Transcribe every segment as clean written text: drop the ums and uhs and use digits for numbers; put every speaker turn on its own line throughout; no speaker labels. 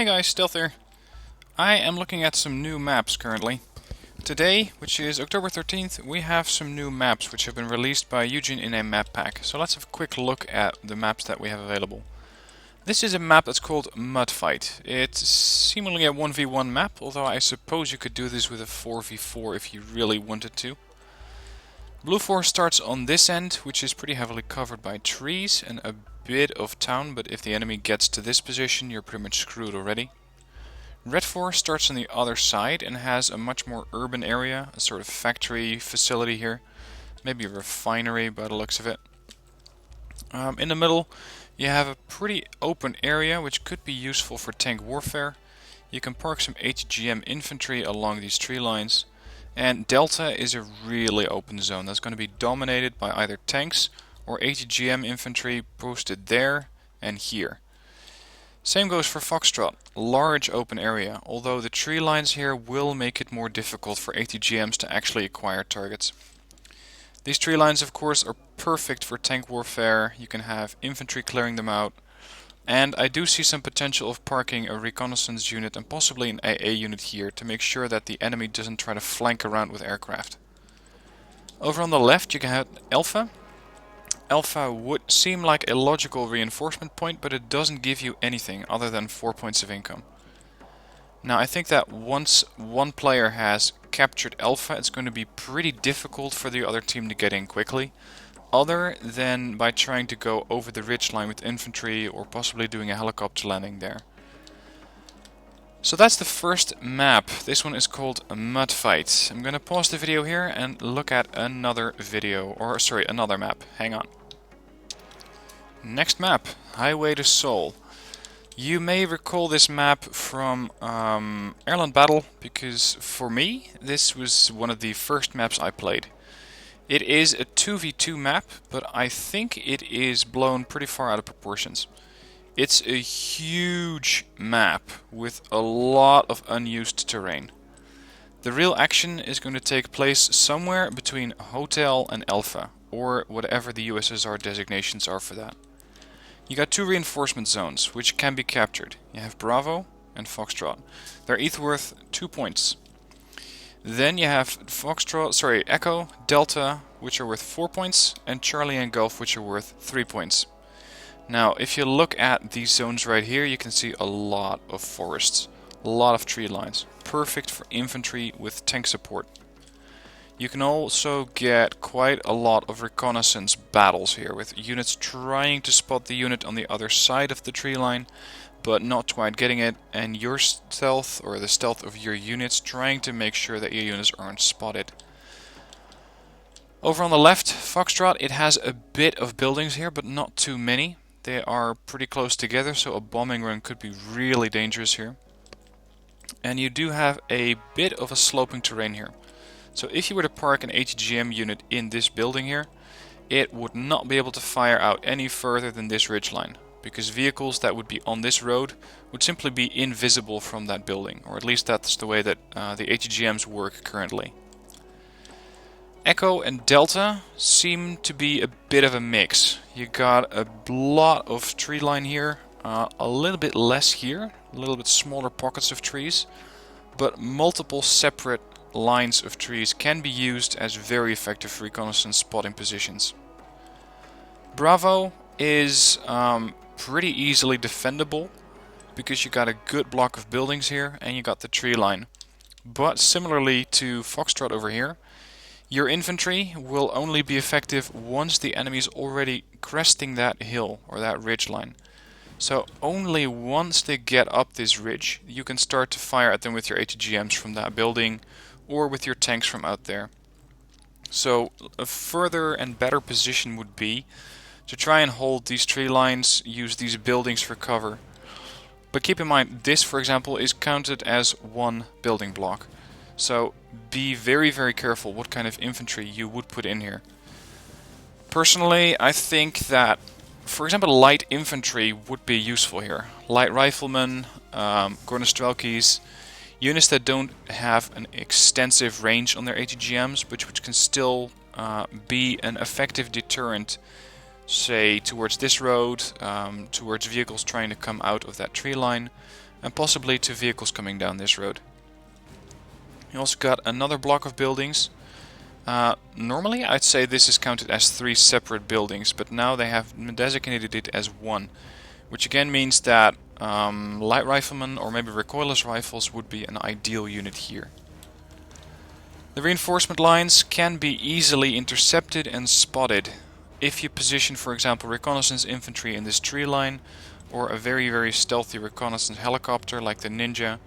Hey guys, Stealth here. I am looking at some new maps currently. Today, which is October 13th, we have some new maps which have been released by Eugen in a map pack. So let's have a quick look at the maps that we have available. This is a map that's called Mud Fight. It's seemingly a 1v1 map, although I suppose you could do this with a 4v4 if you really wanted to. Blue Force starts on this end, which is pretty heavily covered by trees and a bit of town, but if the enemy gets to this position, you're pretty much screwed already. Red Force starts on the other side and has a much more urban area, a sort of factory facility here. Maybe a refinery by the looks of it. In the middle, you have a pretty open area, which could be useful for tank warfare. You can park some HGM infantry along these tree lines. And Delta is a really open zone that's going to be dominated by either tanks or ATGM infantry posted there and here. Same goes for Foxtrot, large open area, although the tree lines here will make it more difficult for ATGMs to actually acquire targets. These tree lines of course are perfect for tank warfare, you can have infantry clearing them out. And I do see some potential of parking a reconnaissance unit and possibly an AA unit here to make sure that the enemy doesn't try to flank around with aircraft. Over on the left you can have Alpha. Alpha would seem like a logical reinforcement point, but it doesn't give you anything other than 4 points of income. Now I think that once one player has captured Alpha, it's going to be pretty difficult for the other team to get in quickly. Other than by trying to go over the ridgeline with infantry or possibly doing a helicopter landing there. So that's the first map. This one is called Mud Fight. I'm gonna pause the video here and look at another video, or sorry, another map. Hang on. Next map, Highway to Seoul. You may recall this map from Airland Battle, because for me, this was one of the first maps I played. It is a 2v2 map, but I think it is blown pretty far out of proportions. It's a huge map with a lot of unused terrain. The real action is going to take place somewhere between Hotel and Alpha, or whatever the USSR designations are for that. You got two reinforcement zones, which can be captured. You have Bravo and Foxtrot. They're each worth 2 points. Then you have Echo, Delta, which are worth 4 points, and Charlie and Golf, which are worth 3 points. Now, if you look at these zones right here, you can see a lot of forests, a lot of tree lines, perfect for infantry with tank support. You can also get quite a lot of reconnaissance battles here, with units trying to spot the unit on the other side of the tree line, but not quite getting it, and your stealth, or the stealth of your units, trying to make sure that your units aren't spotted. Over on the left, Foxtrot, it has a bit of buildings here, but not too many. They are pretty close together, so a bombing run could be really dangerous here. And you do have a bit of a sloping terrain here. So if you were to park an HGM unit in this building here, it would not be able to fire out any further than this ridgeline, because vehicles that would be on this road would simply be invisible from that building, or at least that's the way that the HGMs work currently. Echo and Delta seem to be a bit of a mix. You got a lot of tree line here, a little bit less here, a little bit smaller pockets of trees, but multiple separate lines of trees can be used as very effective reconnaissance spotting positions. Bravo is pretty easily defendable because you got a good block of buildings here and you got the tree line. But similarly to Foxtrot over here, your infantry will only be effective once the enemy is already cresting that hill or that ridge line. So only once they get up this ridge you can start to fire at them with your ATGMs from that building or with your tanks from out there. So a further and better position would be to try and hold these tree lines, use these buildings for cover. But keep in mind, this for example is counted as one building block. So be very careful what kind of infantry you would put in here. Personally, I think that, for example, light infantry would be useful here. Light riflemen, Gornostrelkis, units that don't have an extensive range on their ATGMs, but which can still be an effective deterrent say towards this road, towards vehicles trying to come out of that tree line, and possibly to vehicles coming down this road. You also got another block of buildings. Normally I'd say this is counted as 3 separate buildings, but now they have designated it as one, which again means that light riflemen or maybe recoilless rifles would be an ideal unit here. The reinforcement lines can be easily intercepted and spotted if you position, for example, reconnaissance infantry in this tree line, or a very stealthy reconnaissance helicopter like the Ninja.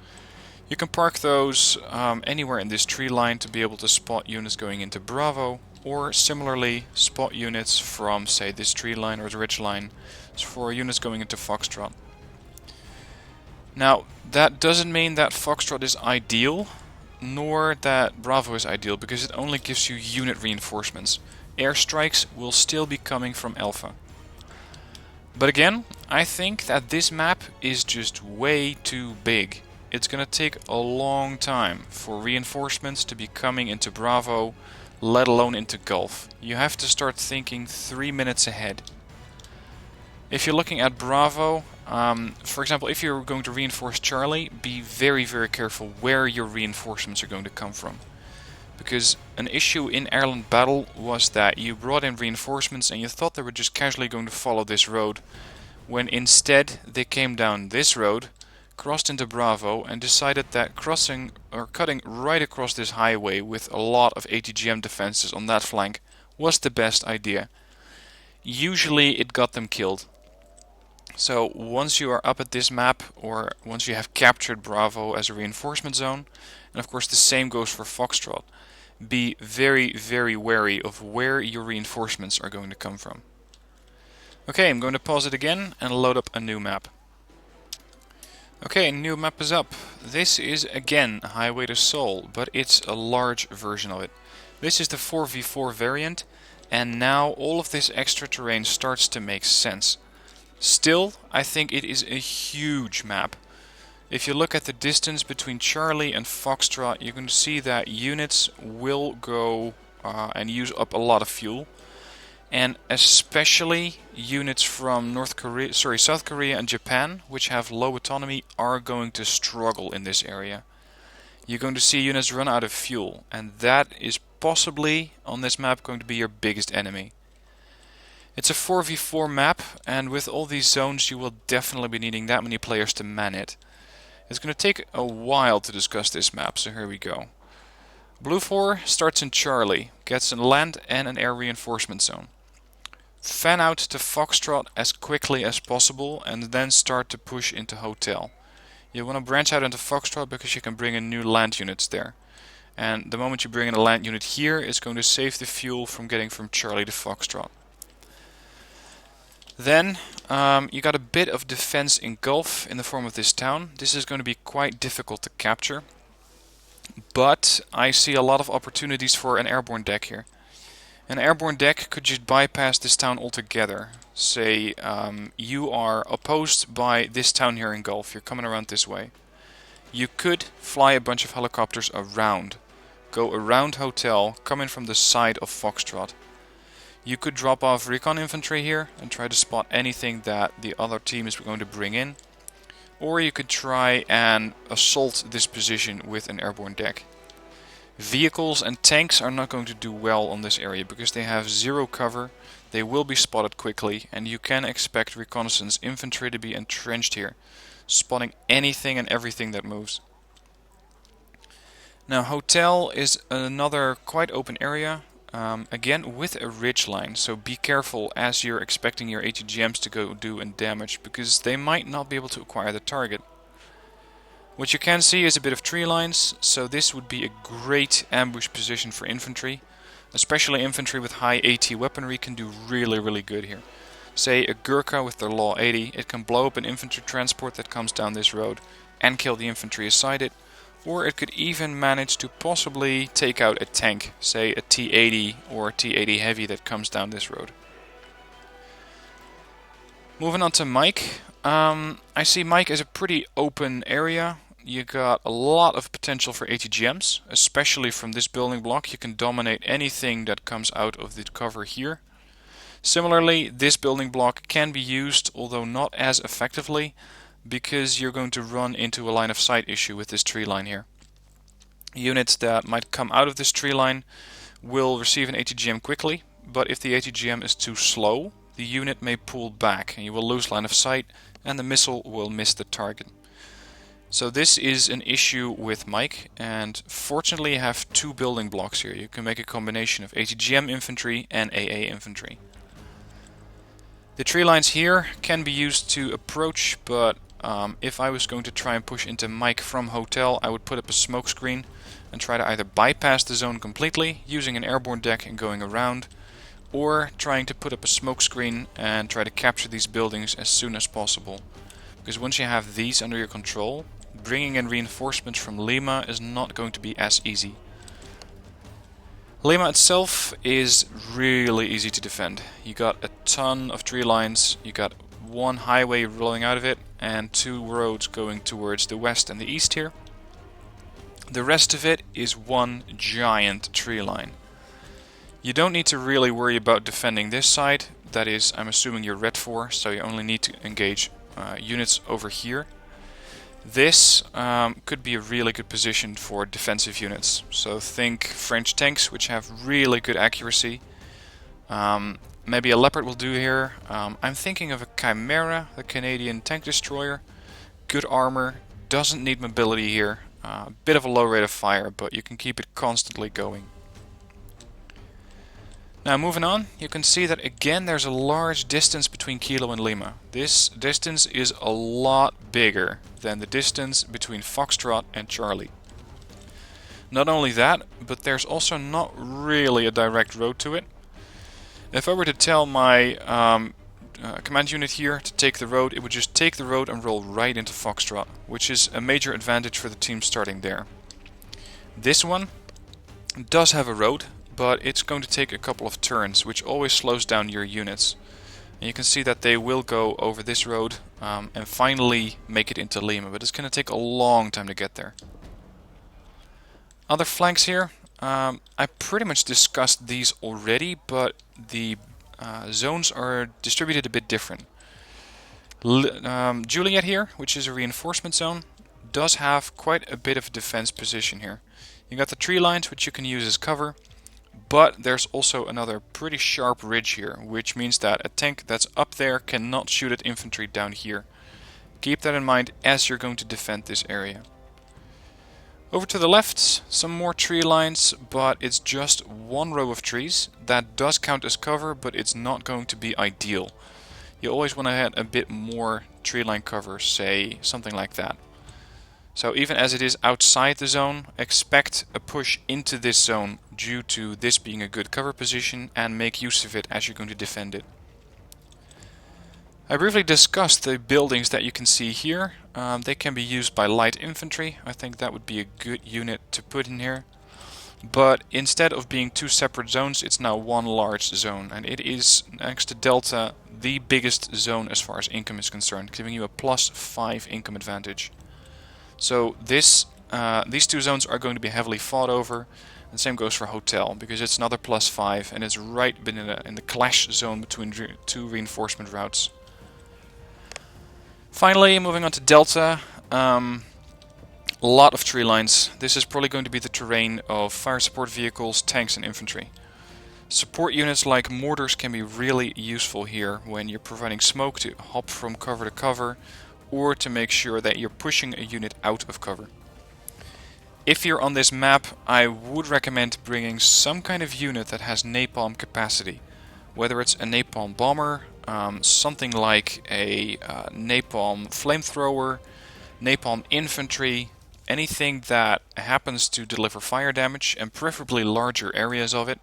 You can park those anywhere in this tree line to be able to spot units going into Bravo, or similarly spot units from, say, this tree line or the ridge line for units going into Foxtrot. Now, that doesn't mean that Foxtrot is ideal, nor that Bravo is ideal, because it only gives you unit reinforcements. Airstrikes will still be coming from Alpha. But again, I think that this map is just way too big. It's gonna take a long time for reinforcements to be coming into Bravo, let alone into Gulf. You have to start thinking 3 minutes ahead. If you're looking at Bravo, for example, if you're going to reinforce Charlie, be very careful where your reinforcements are going to come from. Because an issue in Ireland Battle was that you brought in reinforcements and you thought they were just casually going to follow this road, when instead they came down this road, crossed into Bravo, and decided that crossing or cutting right across this highway with a lot of ATGM defenses on that flank was the best idea. Usually it got them killed. So once you are up at this map, or once you have captured Bravo as a reinforcement zone, and of course the same goes for Foxtrot, be very wary of where your reinforcements are going to come from. Okay, I'm going to pause it again and load up a new map. Okay, new map is up. This is again Highway to Seoul, but it's a large version of it. This is the 4v4 variant, and now all of this extra terrain starts to make sense. Still, I think it is a huge map. If you look at the distance between Charlie and Foxtrot, you can see that units will go and use up a lot of fuel. And especially units from South Korea and Japan, which have low autonomy, are going to struggle in this area. You're going to see units run out of fuel, and that is possibly, on this map, going to be your biggest enemy. It's a 4v4 map, and with all these zones you will definitely be needing that many players to man it. It's going to take a while to discuss this map, so here we go. Blue 4 starts in Charlie, gets a land and an air reinforcement zone. Fan out to Foxtrot as quickly as possible and then start to push into Hotel. You want to branch out into Foxtrot because you can bring in new land units there. And the moment you bring in a land unit here, it's going to save the fuel from getting from Charlie to Foxtrot. Then you got a bit of defense in Gulf in the form of this town. This is going to be quite difficult to capture, but I see a lot of opportunities for an airborne deck here. An airborne deck could just bypass this town altogether. Say you are opposed by this town here in Gulf, you're coming around this way. You could fly a bunch of helicopters around, go around Hotel, come in from the side of Foxtrot. You could drop off recon infantry here and try to spot anything that the other team is going to bring in. Or you could try and assault this position with an airborne deck. Vehicles and tanks are not going to do well on this area because they have zero cover, they will be spotted quickly, and you can expect reconnaissance infantry to be entrenched here, spotting anything and everything that moves. Now Hotel is another quite open area, again with a ridge line, so be careful as you're expecting your ATGMs to go do and damage, because they might not be able to acquire the target. What you can see is a bit of tree lines, so this would be a great ambush position for infantry. Especially infantry with high AT weaponry can do really good here. Say a Gurkha with their Law 80, it can blow up an infantry transport that comes down this road and kill the infantry aside it, or it could even manage to possibly take out a tank, say a T-80 or a T-80 heavy that comes down this road. Moving on to Mike. I see Mike as a pretty open area. You got a lot of potential for ATGMs, especially from this building block. You can dominate anything that comes out of the cover here. Similarly, this building block can be used, although not as effectively, because you're going to run into a line of sight issue with this tree line here. Units that might come out of this tree line will receive an ATGM quickly, but if the ATGM is too slow, the unit may pull back and you will lose line of sight and the missile will miss the target. So this is an issue with Mike, and fortunately you have two building blocks here. You can make a combination of ATGM infantry and AA infantry. The tree lines here can be used to approach, but if I was going to try and push into Mike from hotel, I would put up a smoke screen and try to either bypass the zone completely using an airborne deck and going around, or trying to put up a smoke screen and try to capture these buildings as soon as possible. Because once you have these under your control, bringing in reinforcements from Lima is not going to be as easy. Lima itself is really easy to defend. You got a ton of tree lines, you got one highway rolling out of it, and two roads going towards the west and the east here. The rest of it is one giant tree line. You don't need to really worry about defending this side. That is, I'm assuming you're red 4, so you only need to engage units over here. This could be a really good position for defensive units. So think French tanks, which have really good accuracy. Maybe a Leopard will do here. I'm thinking of a Chimera, the Canadian tank destroyer. Good armor, doesn't need mobility here. Bit of a low rate of fire, but you can keep it constantly going. Now moving on, you can see that again there's a large distance between Kilo and Lima. This distance is a lot bigger than the distance between Foxtrot and Charlie. Not only that, but there's also not really a direct road to it. If I were to tell my command unit here to take the road, it would just take the road and roll right into Foxtrot, which is a major advantage for the team starting there. This one does have a road, but it's going to take a couple of turns, which always slows down your units. And you can see that they will go over this road and finally make it into Lima, but it's going to take a long time to get there. Other flanks here, I pretty much discussed these already, but the zones are distributed a bit different. Juliet here, which is a reinforcement zone, does have quite a bit of a defense position here. You got the tree lines, which you can use as cover. But there's also another pretty sharp ridge here, which means that a tank that's up there cannot shoot at infantry down here. Keep that in mind as you're going to defend this area. Over to the left, some more tree lines, but it's just one row of trees. That does count as cover, but it's not going to be ideal. You always want to have a bit more tree line cover, say something like that. So even as it is outside the zone, expect a push into this zone due to this being a good cover position, and make use of it as you're going to defend it. I briefly discussed the buildings that you can see here. They can be used by light infantry. I think that would be a good unit to put in here. But instead of being two separate zones, it's now one large zone, and it is, next to Delta, the biggest zone as far as income is concerned, giving you a +5 income advantage. So these two zones are going to be heavily fought over, and same goes for Hotel, because it's another +5 and it's right in the clash zone between two reinforcement routes. Finally, moving on to Delta, a lot of tree lines. This is probably going to be the terrain of fire support vehicles, tanks and infantry. Support units like mortars can be really useful here when you're providing smoke to hop from cover to cover, or to make sure that you're pushing a unit out of cover. If you're on this map, I would recommend bringing some kind of unit that has napalm capacity. Whether it's a napalm bomber, something like a napalm flamethrower, napalm infantry, anything that happens to deliver fire damage, and preferably larger areas of it.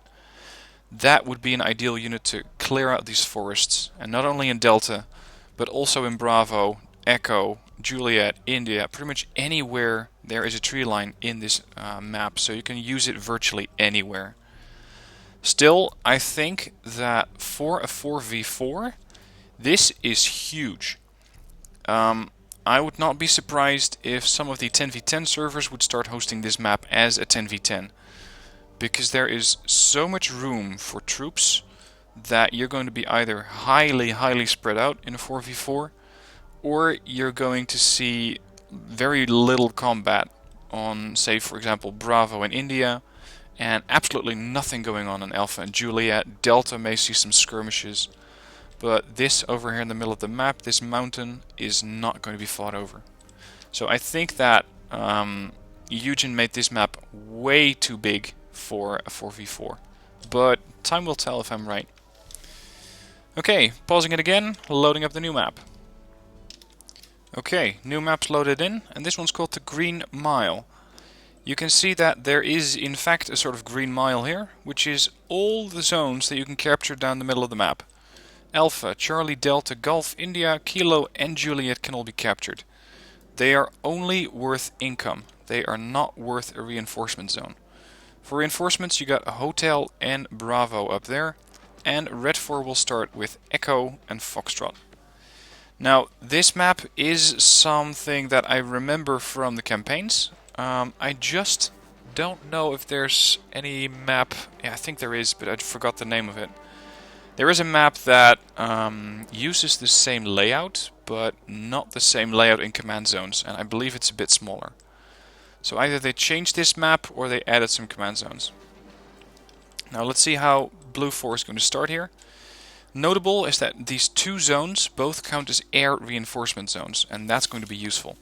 That would be an ideal unit to clear out these forests, and not only in Delta, but also in Bravo, Echo, Juliet, India, pretty much anywhere there is a tree line in this map, so you can use it virtually anywhere. Still, I think that for a 4v4, this is huge. I would not be surprised if some of the 10v10 servers would start hosting this map as a 10v10, because there is so much room for troops that you're going to be either highly spread out in a 4v4, or you're going to see very little combat on, say, for example, Bravo in India, and absolutely nothing going on in Alpha and Juliet. Delta may see some skirmishes, but this over here in the middle of the map, this mountain, is not going to be fought over. So I think that Eugen made this map way too big for a 4v4. But time will tell if I'm right. Okay, pausing it again, loading up the new map. Okay, new map's loaded in, and this one's called the Green Mile. You can see that there is in fact a sort of green mile here, which is all the zones that you can capture down the middle of the map. Alpha, Charlie, Delta, Golf, India, Kilo and Juliet can all be captured. They are only worth income. They are not worth a reinforcement zone. For reinforcements you got a hotel and Bravo up there, and Red 4 will start with Echo and Foxtrot. Now this map is something that I remember from the campaigns. I just don't know if there's any map. Yeah, I think there is, but I forgot the name of it. There is a map that uses the same layout, but not the same layout in command zones, and I believe it's a bit smaller. So either they changed this map or they added some command zones. Now let's see how Blue 4 is going to start here. Notable is that these two zones both count as air reinforcement zones, and that's going to be useful.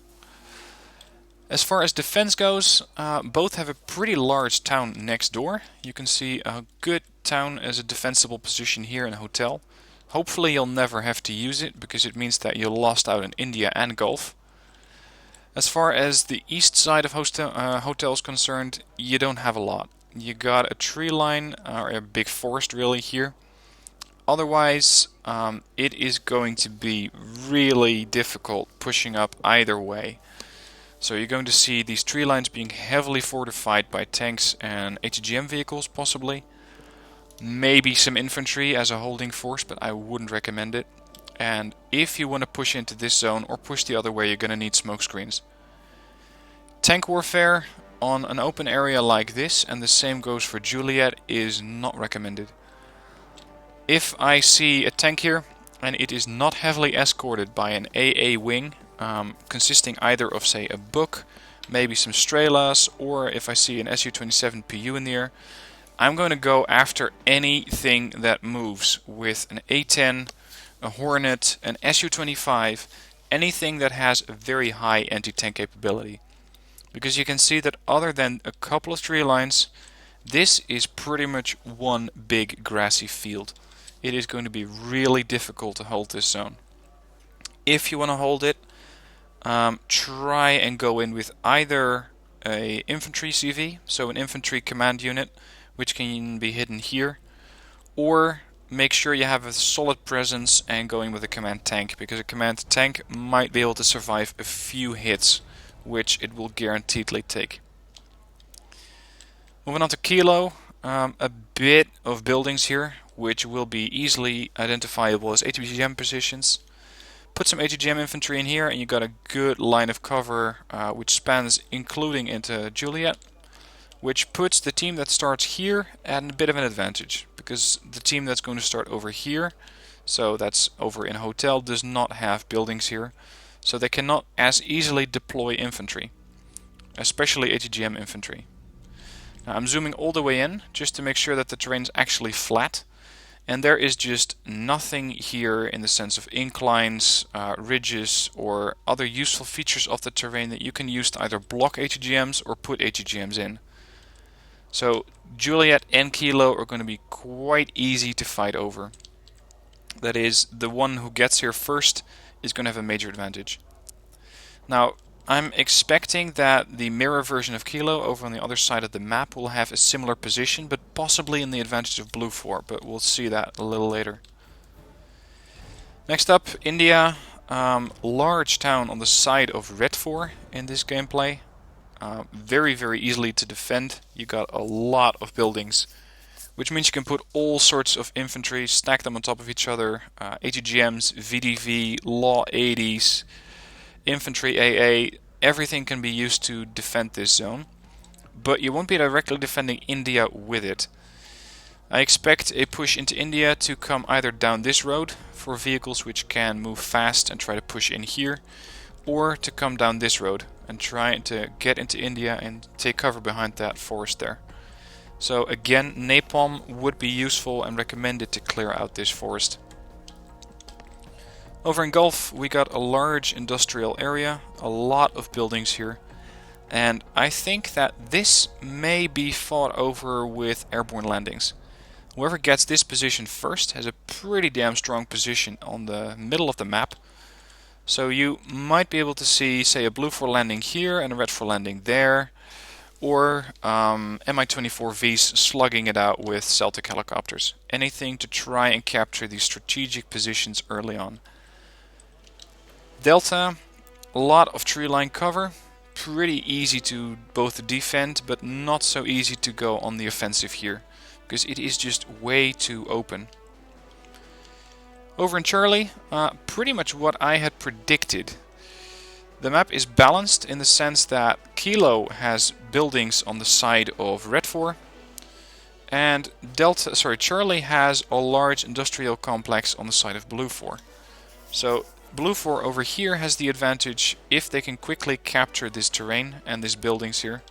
As far as defense goes, both have a pretty large town next door. You can see a good town as a defensible position here in a hotel. Hopefully you'll never have to use it, because it means that you lost out in India and Gulf. As far as the east side of hotel is concerned, you don't have a lot. You got a tree line, or a big forest really here. Otherwise, it is going to be really difficult pushing up either way. So you're going to see these tree lines being heavily fortified by tanks and ATGM vehicles possibly. Maybe some infantry as a holding force, but I wouldn't recommend it. And if you want to push into this zone or push the other way, you're going to need smoke screens. Tank warfare on an open area like this, and the same goes for Juliet, is not recommended. If I see a tank here and it is not heavily escorted by an AA wing, consisting either of, say, a book, maybe some Strelas, or if I see an Su-27 PU in the air, I'm going to go after anything that moves with an A-10, a Hornet, an Su-25, anything that has a very high anti-tank capability. Because you can see that other than a couple of tree lines, this is pretty much one big grassy field. It is going to be really difficult to hold this zone. If you want to hold it, try and go in with either a infantry CV, so an infantry command unit, which can be hidden here, or make sure you have a solid presence and going with a command tank, because a command tank might be able to survive a few hits, which it will guaranteedly take. Moving on to Kilo, a bit of buildings here, which will be easily identifiable as ATGM positions. Put some ATGM infantry in here and you got a good line of cover, which spans including into Juliet, which puts the team that starts here at a bit of an advantage, because the team that's going to start over here, so that's over in Hotel, does not have buildings here, so they cannot as easily deploy infantry, especially ATGM infantry. Now I'm zooming all the way in just to make sure that the terrain is actually flat. And there is just nothing here in the sense of inclines, ridges, or other useful features of the terrain that you can use to either block ATGMs or put ATGMs in. So Juliet and Kilo are going to be quite easy to fight over. That is, the one who gets here first is going to have a major advantage. Now, I'm expecting that the mirror version of Kilo over on the other side of the map will have a similar position, but possibly in the advantage of Blue 4, but we'll see that a little later. Next up, India. Large town on the side of Red 4 in this gameplay. Very, very easily to defend. You got a lot of buildings, which means you can put all sorts of infantry, stack them on top of each other, ATGMs, VDV, Law 80s, infantry AA, everything can be used to defend this zone, but you won't be directly defending India with it. I expect a push into India to come either down this road for vehicles which can move fast and try to push in here, or to come down this road and try to get into India and take cover behind that forest there. So again, napalm would be useful and recommended to clear out this forest. Over in Gulf we got a large industrial area, a lot of buildings here, and I think that this may be fought over with airborne landings. Whoever gets this position first has a pretty damn strong position on the middle of the map. So you might be able to see, say, a blue 4 landing here and a red 4 landing there, or Mi-24Vs slugging it out with Celtic helicopters. Anything to try and capture these strategic positions early on. Delta, a lot of tree line cover, pretty easy to both defend, but not so easy to go on the offensive here, because it is just way too open. Over in Charlie, pretty much what I had predicted. The map is balanced in the sense that Kilo has buildings on the side of Red 4, and Charlie has a large industrial complex on the side of Blue 4. So Blue 4 over here has the advantage if they can quickly capture this terrain and these buildings here,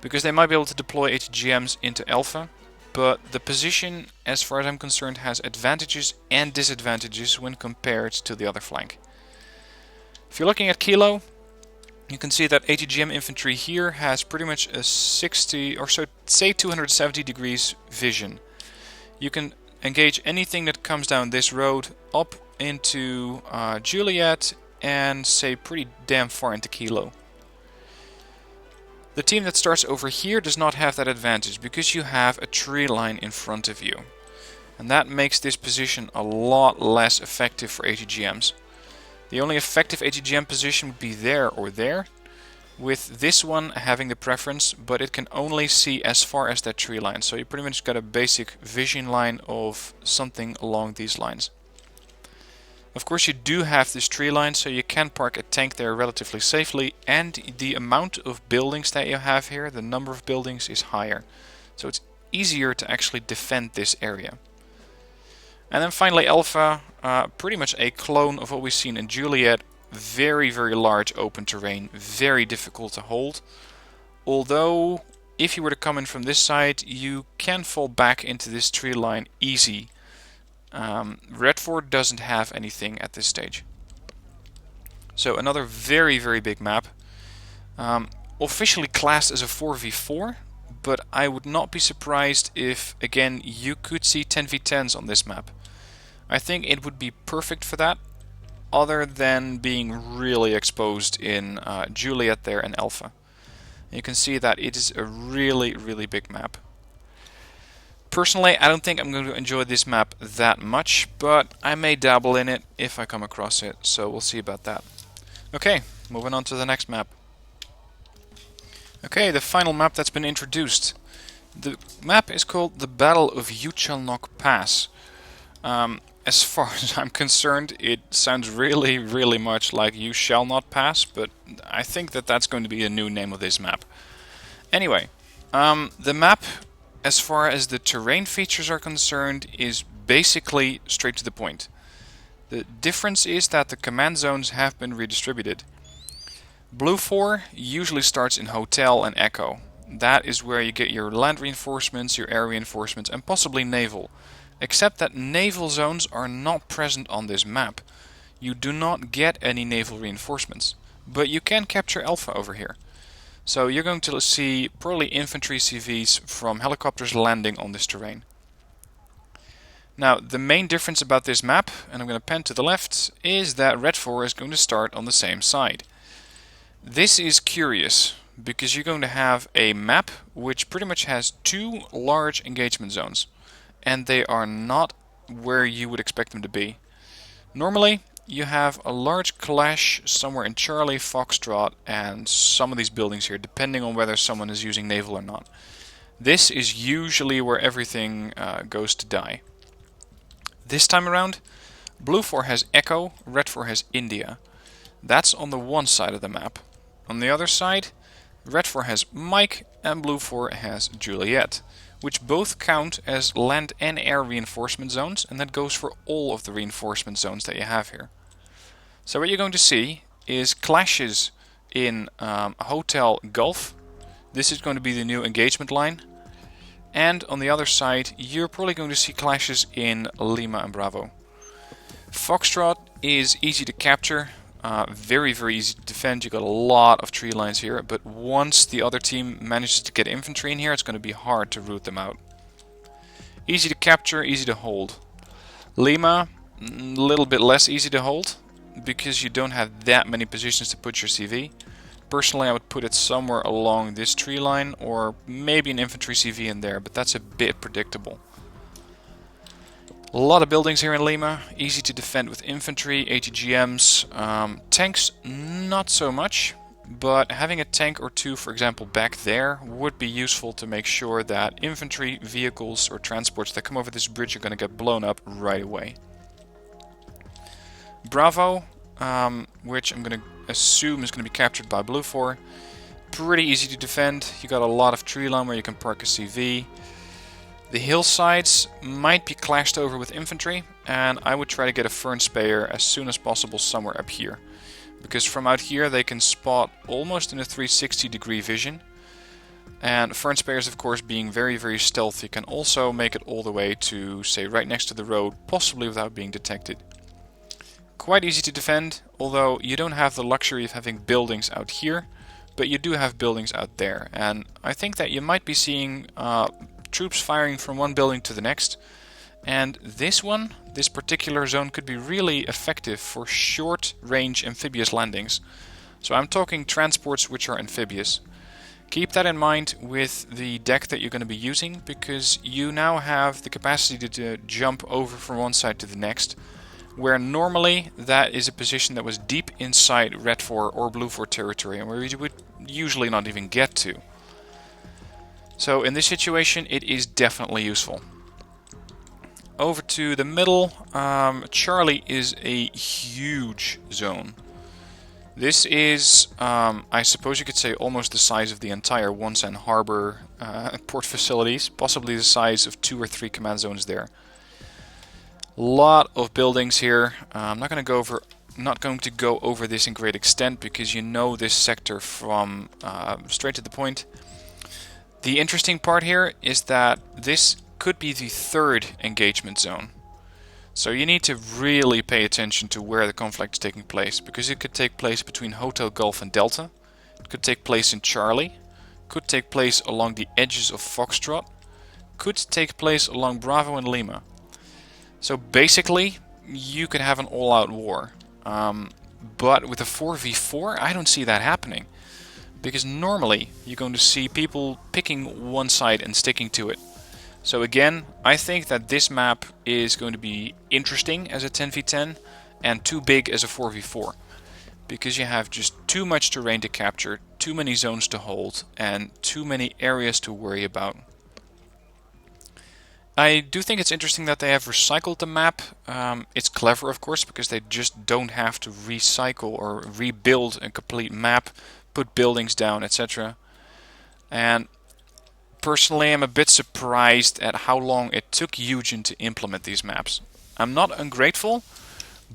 because they might be able to deploy ATGMs into Alpha. But the position, as far as I'm concerned, has advantages and disadvantages when compared to the other flank. If you're looking at Kilo, you can see that ATGM infantry here has pretty much a 60 or so, say 270 degrees vision. You can engage anything that comes down this road up into Juliet and say pretty damn far into Kilo. The team that starts over here does not have that advantage because you have a tree line in front of you. And that makes this position a lot less effective for ATGMs. The only effective ATGM position would be there or there, with this one having the preference, but it can only see as far as that tree line. So you pretty much got a basic vision line of something along these lines. Of course you do have this tree line, so you can park a tank there relatively safely, and the amount of buildings that you have here, the number of buildings, is higher. So it's easier to actually defend this area. And then finally Alpha, pretty much a clone of what we've seen in Juliet. Very, very large open terrain, very difficult to hold. Although, if you were to come in from this side, you can fall back into this tree line easy. Red 4 doesn't have anything at this stage. So another very, very big map. Officially classed as a 4v4, but I would not be surprised if, again, you could see 10v10s on this map. I think it would be perfect for that, other than being really exposed in Juliet there and Alpha. You can see that it is a really, really big map. Personally, I don't think I'm going to enjoy this map that much, but I may dabble in it if I come across it, so we'll see about that. Okay, moving on to the next map. Okay, the final map that's been introduced. The map is called the Battle of Yuchalnok Pass. As far as I'm concerned, it sounds really, really much like You Shall Not Pass, but I think that that's going to be a new name of this map. Anyway, the map, as far as the terrain features are concerned, is basically straight to the point. The difference is that the command zones have been redistributed. Blue 4 usually starts in Hotel and Echo. That is where you get your land reinforcements, your air reinforcements, and possibly naval. Except that naval zones are not present on this map. You do not get any naval reinforcements. But you can capture Alpha over here. So you're going to see probably infantry CVs from helicopters landing on this terrain. Now, the main difference about this map, and I'm going to pan to the left, is that Red 4 is going to start on the same side. This is curious, because you're going to have a map which pretty much has two large engagement zones. And they are not where you would expect them to be. Normally, you have a large clash somewhere in Charlie, Foxtrot, and some of these buildings here, depending on whether someone is using naval or not. This is usually where everything goes to die. This time around, Blue 4 has Echo, Red 4 has India. That's on the one side of the map. On the other side, Red 4 has Mike, and Blue 4 has Juliet, which both count as land and air reinforcement zones, and that goes for all of the reinforcement zones that you have here. So what you're going to see is clashes in Hotel Gulf. This is going to be the new engagement line. And on the other side, you're probably going to see clashes in Lima and Bravo. Foxtrot is easy to capture, very easy to defend. You got a lot of tree lines here, but once the other team manages to get infantry in here, it's going to be hard to root them out. Easy to capture, easy to hold. Lima, a little bit less easy to hold, because you don't have that many positions to put your CV. Personally, I would put it somewhere along this tree line, or maybe an infantry CV in there, but that's a bit predictable. A lot of buildings here in Lima, easy to defend with infantry, ATGMs, tanks not so much, but having a tank or two, for example, back there would be useful to make sure that infantry, vehicles or transports that come over this bridge are going to get blown up right away. Bravo, which I'm going to assume is going to be captured by Blue 4. Pretty easy to defend. You got a lot of tree line where you can park a CV. The hillsides might be clashed over with infantry, and I would try to get a fern speyer as soon as possible somewhere up here, because from out here they can spot almost in a 360-degree vision. And fern speyers, of course, being very stealthy, can also make it all the way to, say, right next to the road, possibly without being detected. Quite easy to defend, although you don't have the luxury of having buildings out here, but you do have buildings out there. And I think that you might be seeing troops firing from one building to the next. And this particular zone could be really effective for short-range amphibious landings. So I'm talking transports which are amphibious. Keep that in mind with the deck that you're going to be using, because you now have the capacity to jump over from one side to the next, where normally that is a position that was deep inside Red 4 or Blue 4 territory, and where you would usually not even get to. So in this situation it is definitely useful. Over to the middle, Charlie is a huge zone. This is, I suppose you could say, almost the size of the entire Wonsan Harbor port facilities, possibly the size of 2 or 3 command zones there. Lot of buildings here. I'm not going to go over this in great extent, because you know this sector from straight to the point. The interesting part here is that this could be the 3rd engagement zone. So you need to really pay attention to where the conflict is taking place, because it could take place between Hotel Gulf and Delta, it could take place in Charlie, could take place along the edges of Foxtrot, could take place along Bravo and Lima. So basically, you could have an all-out war. But with a 4v4, I don't see that happening. Because normally, you're going to see people picking one side and sticking to it. So again, I think that this map is going to be interesting as a 10v10 and too big as a 4v4. Because you have just too much terrain to capture, too many zones to hold, and too many areas to worry about. I do think it's interesting that they have recycled the map. It's clever, of course, because they just don't have to recycle or rebuild a complete map, put buildings down, etc. And personally, I'm a bit surprised at how long it took Eugen to implement these maps. I'm not ungrateful,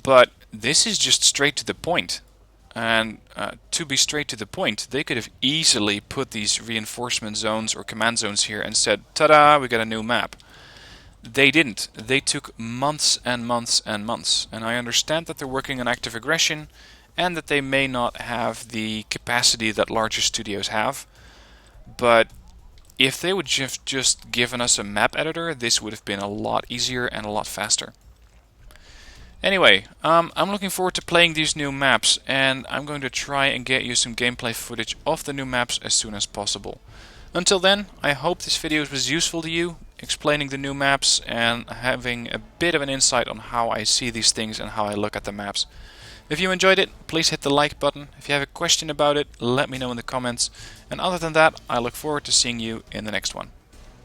but this is just straight to the point. And to be straight to the point, they could have easily put these reinforcement zones or command zones here and said, ta-da, we got a new map. They didn't. They took months and months and months. And I understand that they're working on active aggression and that they may not have the capacity that larger studios have. But if they would just given us a map editor, this would have been a lot easier and a lot faster. Anyway, I'm looking forward to playing these new maps, and I'm going to try and get you some gameplay footage of the new maps as soon as possible. Until then, I hope this video was useful to you, explaining the new maps and having a bit of an insight on how I see these things and how I look at the maps. If you enjoyed it, please hit the like button. If you have a question about it, let me know in the comments. And other than that, I look forward to seeing you in the next one.